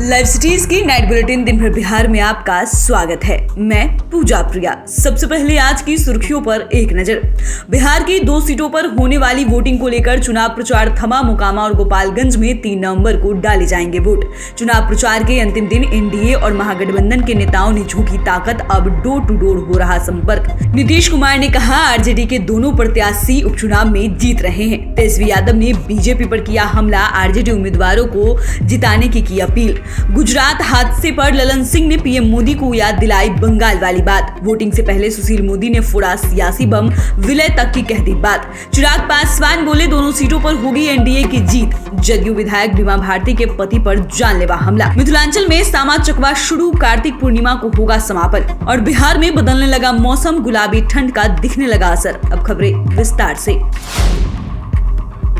Live cities की night bulletin दिन भर बिहार में आपका स्वागत है। मैं पूजा प्रिया। सबसे पहले आज की सुर्खियों पर एक नजर। बिहार की 2 सीटों पर होने वाली वोटिंग को लेकर चुनाव प्रचार थमा। मोकामा और गोपालगंज में 3 नवंबर को डाले जाएंगे वोट। चुनाव प्रचार के अंतिम दिन एनडीए और महागठबंधन के नेताओं ने झोंकी ताकत। अब डोर टू डोर हो रहा संपर्क। नीतीश कुमार ने कहा आरजेडी के दोनों प्रत्याशी उपचुनाव में जीत रहे हैं। तेजस्वी यादव ने बीजेपी पर किया हमला। आरजेडी उम्मीदवारों को जिताने की अपील। गुजरात हादसे पर ललन सिंह ने पीएम मोदी को याद दिलाई बंगाल वाली बात। वोटिंग से पहले सुशील मोदी ने फोड़ा सियासी बम। विलय तक की कह दी बात। चिराग पासवान बोले दोनों सीटों पर होगी एनडीए की जीत। जदयू विधायक बीमा भारती के पति पर जानलेवा हमला। मिथिलांचल में सामा चकवा शुरू। कार्तिक पूर्णिमा को होगा समापन। और बिहार में बदलने लगा मौसम। गुलाबी ठंड का दिखने लगा असर। अब खबरें विस्तार से।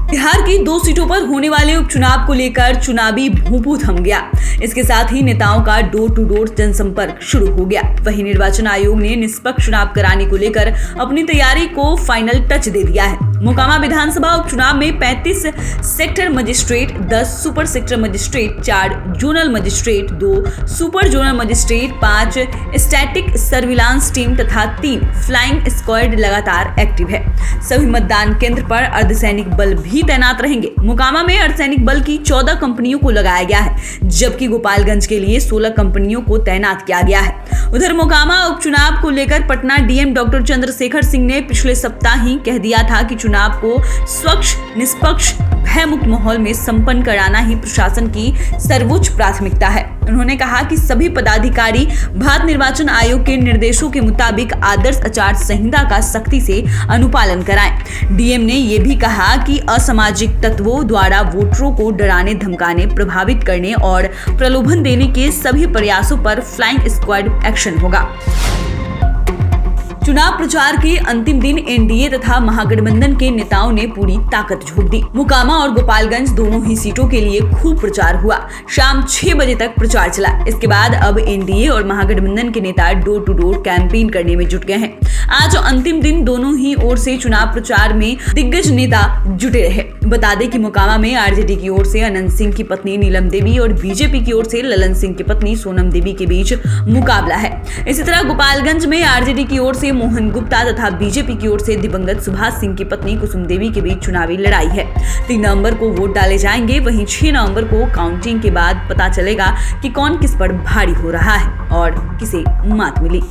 बिहार की 2 सीटों पर होने वाले उपचुनाव को लेकर चुनावी भूभू थम गया। इसके साथ ही नेताओं का डोर टू डोर जनसंपर्क शुरू हो गया। वहीं निर्वाचन आयोग ने निष्पक्ष चुनाव कराने को लेकर अपनी तैयारी को फाइनल टच दे दिया है। मोकामा विधानसभा उपचुनाव में 35 sector magistrate, 10 super sector magistrate, 4 zonal magistrate, 2 super zonal magistrate, 5 static surveillance team तथा 3 फ्लाइंग स्क्वाड लगातार एक्टिव है। सभी मतदान केंद्र पर अर्धसैनिक बल भी तैनात रहेंगे। मोकामा में अर्धसैनिक बल की 14 कंपनियों को लगाया गया है, जबकि गोपालगंज के लिए 16 कंपनियों को तैनात किया गया है। उधर मोकामा उपचुनाव को लेकर पटना डीएम डॉक्टर चंद्रशेखर सिंह ने पिछले सप्ताह ही कह दिया था कि चुनाव को स्वच्छ, निष्पक्ष, भयमुक्त माहौल में संपन्न कराना ही प्रशासन की सर्वोच्च प्राथमिकता है। उन्होंने कहा कि सभी पदाधिकारी भारत निर्वाचन आयोग के निर्देशों के मुताबिक आदर्श आचार संहिता का सख्ती से अनुपालन कराएं। डीएम ने यह भी कहा कि असामाजिक तत्वों द्वारा वोटरों को डराने, धमकाने, प्रभावित करने और प्रलोभन देने के सभी प्रयासों पर फ्लाइंग स्क्वाड एक्शन होगा। चुनाव प्रचार के अंतिम दिन एनडीए तथा महागठबंधन के नेताओं ने पूरी ताकत झोंक दी। मोकामा और गोपालगंज दोनों ही सीटों के लिए खूब प्रचार हुआ। शाम 6 बजे तक प्रचार चला। इसके बाद अब एनडीए और महागठबंधन के नेता डोर टू डोर कैंपेन करने में जुट गए हैं। आज अंतिम दिन दोनों ही ओर से चुनाव प्रचार में दिग्गज नेता जुटे रहे। बता दें कि मोकामा में आरजेडी की ओर से अनंत सिंह की पत्नी नीलम देवी और बीजेपी की ओर से ललन सिंह की पत्नी सोनम देवी के बीच मुकाबला है। इसी तरह गोपालगंज में आरजेडी की ओर से मोहन गुप्ता तथा बीजेपी की ओर से दिवंगत सुभाष सिंह की पत्नी कुसुम देवी के बीच चुनावी लड़ाई है। 3 नवंबर को वोट डाले जाएंगे। वहीं 6 नवंबर को काउंटिंग के बाद पता चलेगा कि कौन किस पर भारी हो रहा है और किसे मात मिली।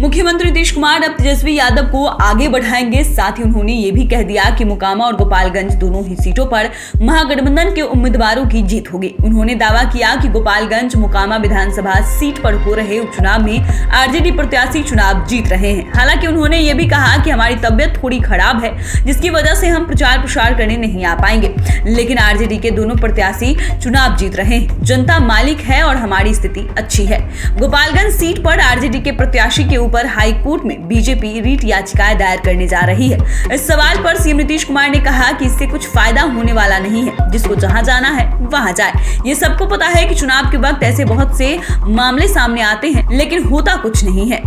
मुख्यमंत्री नीतीश कुमार अब तेजस्वी यादव को आगे बढ़ाएंगे। साथ ही उन्होंने ये भी कह दिया कि मोकामा और गोपालगंज दोनों ही सीटों पर महागठबंधन के उम्मीदवारों की जीत होगी। उन्होंने दावा किया कि गोपालगंज मोकामा विधानसभा सीट पर हो रहे उपचुनाव में आरजेडी प्रत्याशी चुनाव जीत रहे हैं। हालांकि उन्होंने ये भी कहा कि हमारी तबियत थोड़ी खराब है, जिसकी वजह से हम प्रचार प्रसार करने नहीं आ पाएंगे, लेकिन आरजेडी के दोनों प्रत्याशी चुनाव जीत रहे हैं। जनता मालिक है और हमारी स्थिति अच्छी है। गोपालगंज सीट पर आरजेडी के प्रत्याशी के पर हाई कोर्ट में बीजेपी रीट याचिकाएं दायर करने जा रही है। इस सवाल पर सीएम नीतीश कुमार ने कहा कि इससे कुछ फायदा होने वाला नहीं है। जिसको जहां जाना है वहां जाए। ये सबको पता है कि चुनाव के वक्त ऐसे बहुत से मामले सामने आते हैं, लेकिन होता कुछ नहीं है।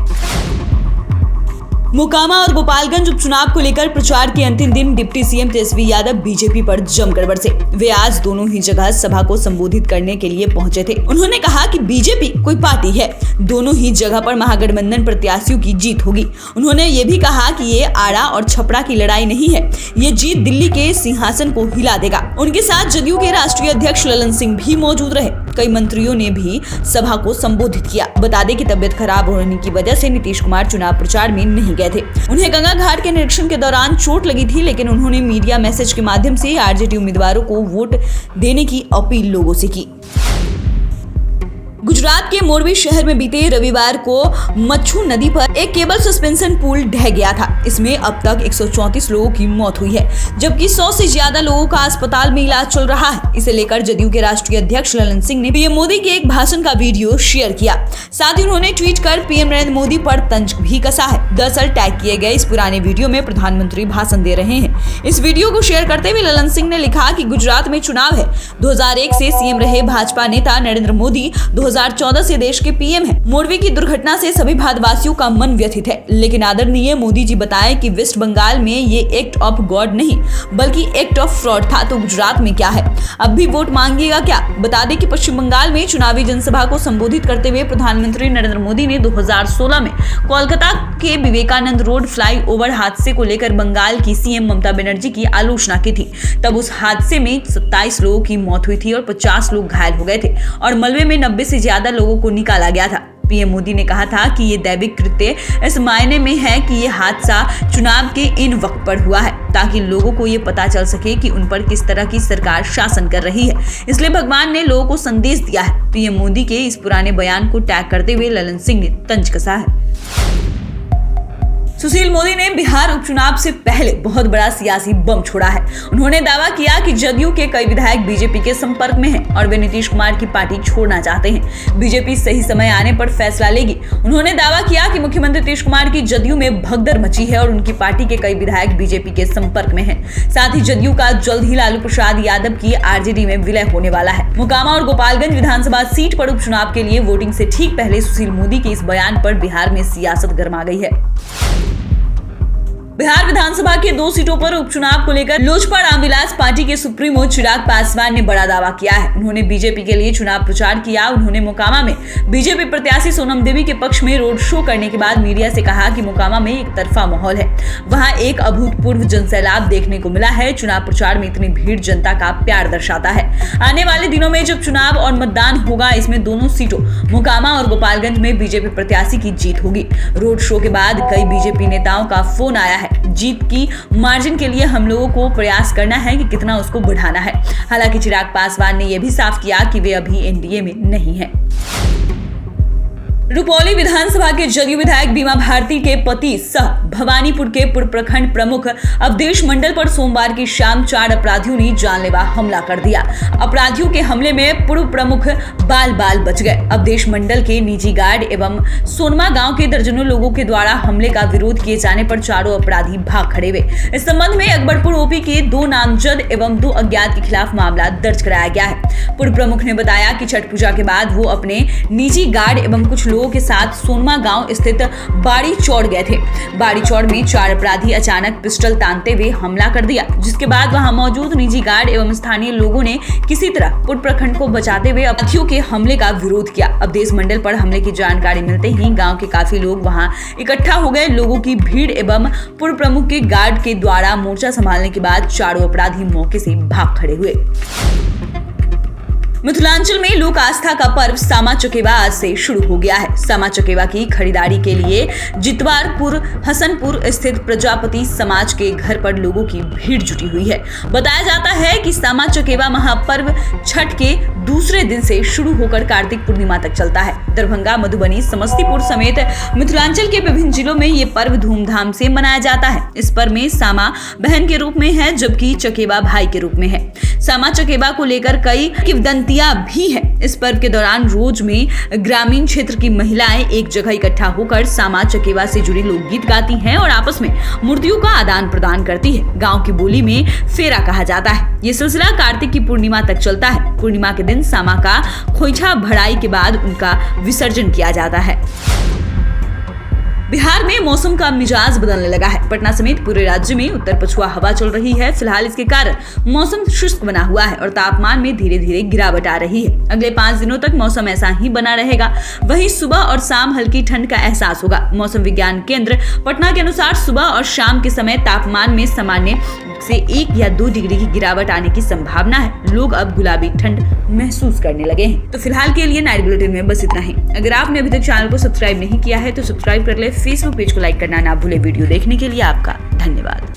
मोकामा और गोपालगंज उपचुनाव को लेकर प्रचार के अंतिम दिन deputy CM Tejashwi Yadav BJP पर जमकर बरसे। वे आज दोनों ही जगह सभा को संबोधित करने के लिए पहुंचे थे। उन्होंने कहा कि बीजेपी कोई पार्टी है। दोनों ही जगह पर महागठबंधन प्रत्याशियों की जीत होगी। उन्होंने ये भी कहा कि ये आड़ा और छपरा की लड़ाई नहीं है। ये जीत दिल्ली के सिंहासन को हिला देगा। उनके साथ जदयू के राष्ट्रीय अध्यक्ष ललन सिंह भी मौजूद रहे। कई मंत्रियों ने भी सभा को संबोधित किया। बता दें कि तबियत खराब होने की वजह से नीतीश कुमार चुनाव प्रचार में नहीं गए थे। उन्हें गंगा घाट के निरीक्षण के दौरान चोट लगी थी, लेकिन उन्होंने मीडिया मैसेज के माध्यम से आरजेडी उम्मीदवारों को वोट देने की अपील लोगों से की। गुजरात के मोरबी शहर में बीते रविवार को मच्छू नदी पर एक केबल सस्पेंशन पुल ढह गया था। इसमें अब तक 134 लोगों की मौत हुई है, जबकि 100 से ज्यादा लोगों का अस्पताल में इलाज चल रहा है। इसे लेकर जदयू के राष्ट्रीय अध्यक्ष ललन सिंह ने पीएम मोदी के एक भाषण का वीडियो शेयर किया। साथ ही उन्होंने ट्वीट कर पीएम नरेंद्र मोदी पर तंज भी कसा है। दरअसल टैग किए गए इस पुराने वीडियो में प्रधानमंत्री भाषण दे रहे हैं। इस वीडियो को शेयर करते हुए ललन सिंह ने लिखा कि गुजरात में चुनाव है। 2001 से सीएम रहे भाजपा नेता नरेंद्र मोदी 2014 से देश के पीएम हैं। मोरवी की दुर्घटना से सभी भारतवासियों का मन व्यथित है, लेकिन आदरणीय मोदी जी बताएं कि वेस्ट बंगाल में ये एक्ट ऑफ गॉड नहीं बल्कि एक्ट ऑफ फ्रॉड था, तो गुजरात में क्या है? अब भी वोट मांगिएगा क्या? बता दें कि पश्चिम बंगाल में चुनावी जनसभा को संबोधित करते हुए प्रधानमंत्री नरेंद्र मोदी ने 2016 में कोलकाता के विवेकानंद रोड फ्लाईओवर हादसे को लेकर बंगाल की सीएम ममता बनर्जी की आलोचना की थी। तब उस हादसे में 27 लोगों की मौत हुई थी और 50 लोग घायल हो गए थे और मलबे में 90 से ज्यादा लोगों को निकाला गया था। पीएम मोदी ने कहा था कि ये दैविक कृत्य इस मायने में है कि ये हादसा चुनाव के इन वक्त पर हुआ है ताकि लोगों को ये पता चल सके कि उन पर किस तरह की सरकार शासन कर रही है, इसलिए भगवान ने लोगों को संदेश दिया है। पीएम मोदी के इस पुराने बयान को टैग करते हुए ललन सिंह ने तंज कसा है। सुशील मोदी ने बिहार उपचुनाव से पहले बहुत बड़ा सियासी बम छोड़ा है। उन्होंने दावा किया कि जदयू के कई विधायक बीजेपी के संपर्क में हैं और वे नीतीश कुमार की पार्टी छोड़ना चाहते हैं। बीजेपी सही समय आने पर फैसला लेगी। उन्होंने दावा किया कि मुख्यमंत्री नीतीश कुमार की जदयू में भगदड़ मची है और उनकी पार्टी के कई विधायक बीजेपी के संपर्क में हैं। साथ ही जदयू का जल्द ही लालू प्रसाद यादव की आरजेडी में विलय होने वाला है। मोकामा और गोपालगंज विधानसभा सीट पर उपचुनाव के लिए वोटिंग से ठीक पहले सुशील मोदी के इस बयान पर बिहार में सियासत गर्मा गई है। बिहार विधानसभा के 2 सीटों पर उपचुनाव को लेकर लोजपा रामविलास पार्टी के सुप्रीमो चिराग पासवान ने बड़ा दावा किया है। उन्होंने बीजेपी के लिए चुनाव प्रचार किया। उन्होंने मोकामा में बीजेपी प्रत्याशी सोनम देवी के पक्ष में रोड शो करने के बाद मीडिया से कहा कि मोकामा में एक तरफा माहौल है, वहां एक अभूतपूर्व जनसैलाब देखने को मिला है। चुनाव प्रचार में इतनी भीड़ जनता का प्यार दर्शाता है। आने वाले दिनों में जब चुनाव और मतदान होगा, इसमें दोनों सीटों मोकामा और गोपालगंज में बीजेपी प्रत्याशी की जीत होगी। रोड शो के बाद कई बीजेपी नेताओं का फोन आया है। जीत की मार्जिन के लिए हम लोगों को प्रयास करना है कि कितना उसको बढ़ाना है। हालांकि चिराग पासवान ने यह भी साफ किया कि वे अभी एनडीए में नहीं हैं। रुपौली विधानसभा के जदयू विधायक बीमा भारती के पति सह भवानीपुर के पूर्व प्रखंड प्रमुख अवधेश मंडल पर सोमवार की शाम 4 अपराधियों ने जानलेवा हमला कर दिया। अपराधियों के हमले में पूर्व प्रमुख बाल बच गए। अवधेश मंडल के निजी गार्ड एवं सोनमा गांव के दर्जनों लोगों के द्वारा हमले का विरोध किए जाने पर चारों अपराधी भाग खड़े हुए। इस संबंध में अकबरपुर ओपी के 2 नामजद एवं 2 अज्ञात के खिलाफ मामला दर्ज कराया गया है। पूर्व प्रमुख ने बताया कि छठ पूजा के बाद वो अपने निजी गार्ड एवं कुछ लोगों के साथ सोनमा गांव स्थित बाड़ी चौड़ गए थे। बाड़ी चौड़ में 4 अपराधी अचानक पिस्टल तानते हुए हमला कर दिया, जिसके बाद वहां मौजूद निजी गार्ड एवं स्थानीय लोगों ने किसी तरह पूर्व प्रखंड को बचाते हुए अपराधियों के हमले का विरोध किया। अवधेश मंडल पर हमले की जानकारी मिलते ही गांव के काफी लोग वहां इकट्ठा हो गए। लोगों की भीड़ एवं पूर्व प्रमुख के गार्ड के द्वारा मोर्चा संभालने के बाद चारों अपराधी मौके से भाग खड़े हुए। मिथिलांचल में लोक आस्था का पर्व सामा चकेवा आज से शुरू हो गया है। सामा चकेवा की खरीदारी के लिए जितवारपुर हसनपुर स्थित प्रजापति समाज के घर पर लोगों की भीड़ जुटी हुई है। बताया जाता है कि सामा चकेवा महापर्व छठ के दूसरे दिन से शुरू होकर कार्तिक पूर्णिमा तक चलता है। दरभंगा, मधुबनी, समस्तीपुर समेत मिथिलांचल के विभिन्न जिलों में ये पर्व धूमधाम से मनाया जाता है। इस पर्व में सामा बहन के रूप में है, जबकि चकेवा भाई के रूप में है। सामा चकेवा को लेकर कई किंवदंतियां भी है। इस पर्व के दौरान रोज में ग्रामीण क्षेत्र की महिलाएं एक जगह इकट्ठा होकर सामा चकेवा से जुड़े लोकगीत गाती हैं और आपस में मूर्तियों का आदान प्रदान करती है। गांव की बोली में फेरा कहा जाता है। ये सिलसिला कार्तिक की पूर्णिमा तक चलता है। पूर्णिमा के दिन सामा का खोइछा भराई के बाद उनका विसर्जन किया जाता है। बिहार में मौसम का मिजाज बदलने लगा है। पटना समेत पूरे राज्य में उत्तर पछुआ हवा चल रही है। फिलहाल इसके कारण मौसम शुष्क बना हुआ है और तापमान में धीरे धीरे गिरावट आ रही है। अगले 5 दिनों तक मौसम ऐसा ही बना रहेगा। वहीं सुबह और शाम हल्की ठंड का एहसास होगा। मौसम विज्ञान केंद्र पटना के अनुसार सुबह और शाम के समय तापमान में सामान्य से 1 या 2 डिग्री की गिरावट आने की संभावना है। लोग अब गुलाबी ठंड महसूस करने लगे हैं। तो फिलहाल के लिए नाइट बुलेटिन में बस इतना ही। अगर आपने अभी तक चैनल को सब्सक्राइब नहीं किया है तो सब्सक्राइब कर ले। फेसबुक पेज को लाइक करना ना भूले। वीडियो देखने के लिए आपका धन्यवाद।